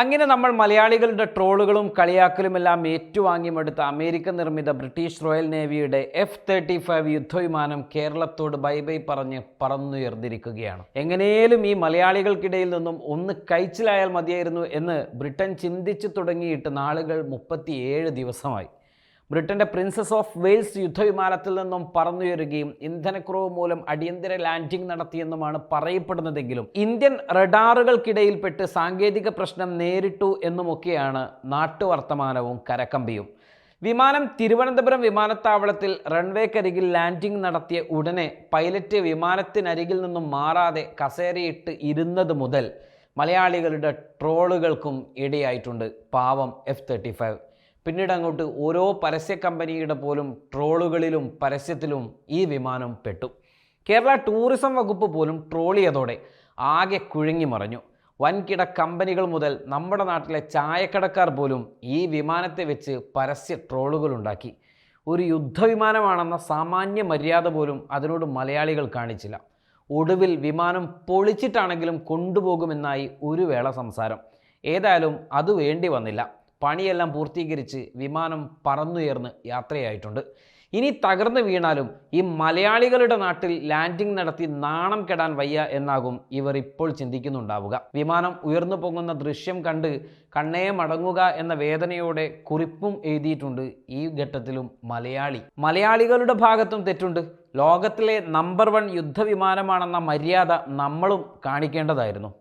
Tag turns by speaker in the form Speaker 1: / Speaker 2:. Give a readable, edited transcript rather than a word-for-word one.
Speaker 1: അങ്ങനെ നമ്മൾ മലയാളികളുടെ ട്രോളുകളും കളിയാക്കലുമെല്ലാം ഏറ്റുവാങ്ങിയെടുത്ത അമേരിക്കൻ നിർമ്മിത ബ്രിട്ടീഷ് റോയൽ നേവിയുടെ F-35 യുദ്ധവിമാനം കേരളത്തോട് ബൈ ബൈ പറഞ്ഞ് പറന്നുയർന്നിരിക്കുകയാണ്. എങ്ങനെയും ഈ മലയാളികൾക്കിടയിൽ നിന്നും ഒന്ന് കഴിച്ചിലായാൽ മതിയായിരുന്നു എന്ന് ബ്രിട്ടൻ ചിന്തിച്ചു തുടങ്ങിയിട്ട് നാളുകൾ 37 ദിവസമായി. ബ്രിട്ടന്റെ പ്രിൻസസ് ഓഫ് വെയിൽസ് യുദ്ധവിമാനത്തിൽ നിന്നും പറന്നുയരുകയും ഇന്ധനക്കുറവ് മൂലം അടിയന്തര ലാൻഡിംഗ് നടത്തിയെന്നുമാണ് പറയപ്പെടുന്നതെങ്കിലും ഇന്ത്യൻ റഡാറുകൾക്കിടയിൽപ്പെട്ട് സാങ്കേതിക പ്രശ്നം നേരിട്ടു എന്നുമൊക്കെയാണ് നാട്ടുവർത്തമാനവും കരക്കമ്പിയും. വിമാനം തിരുവനന്തപുരം വിമാനത്താവളത്തിൽ റൺവേക്കരികിൽ ലാൻഡിംഗ് നടത്തിയ ഉടനെ പൈലറ്റ് വിമാനത്തിനരികിൽ നിന്നും മാറാതെ കസേരയിട്ട് ഇരുന്നത് മുതൽ മലയാളികളുടെ ട്രോളുകൾക്കും ഇടയായിട്ടുണ്ട് പാവം F-35. പിന്നീട് അങ്ങോട്ട് ഓരോ പരസ്യ കമ്പനിയുടെ പോലും ട്രോളുകളിലും പരസ്യത്തിലും ഈ വിമാനം പെട്ടു. കേരള ടൂറിസം വകുപ്പ് പോലും ട്രോളിയതോടെ ആകെ കുഴുങ്ങി മറിഞ്ഞു. വൻകിട കമ്പനികൾ മുതൽ നമ്മുടെ നാട്ടിലെ ചായക്കടക്കാർ പോലും ഈ വിമാനത്തെ വെച്ച് പരസ്യ ട്രോളുകളുണ്ടാക്കി. ഒരു യുദ്ധവിമാനമാണെന്ന സാമാന്യ മര്യാദ പോലും അതിനോട് മലയാളികൾ കാണിച്ചില്ല. ഒടുവിൽ വിമാനം പൊളിച്ചിട്ടാണെങ്കിലും കൊണ്ടുപോകുമെന്നായി ഒരു വേള സംസാരം. ഏതായാലും അത് വേണ്ടി വന്നില്ല. പണിയെല്ലാം പൂർത്തീകരിച്ച് വിമാനം പറന്നുയർന്ന് യാത്രയായിട്ടുണ്ട്. ഇനി തകർന്നു വീണാലും ഈ മലയാളികളുടെ നാട്ടിൽ ലാൻഡിംഗ് നടത്തി നാണം കെടാൻ വയ്യ എന്നാകും ഇവർ ഇപ്പോൾ ചിന്തിക്കുന്നുണ്ടാവുക. വിമാനം ഉയർന്നു പൊങ്ങുന്ന ദൃശ്യം കണ്ട് കണ്ണേ മടങ്ങുക എന്ന വേദനയോടെ കുറിപ്പും എഴുതിയിട്ടുണ്ട് ഈ ഘട്ടത്തിലും മലയാളികളുടെ ഭാഗത്തും തെറ്റുണ്ട്. ലോകത്തിലെ നമ്പർ 1 യുദ്ധവിമാനമാണെന്ന മര്യാദ നമ്മളും കാണിക്കേണ്ടതായിരുന്നു.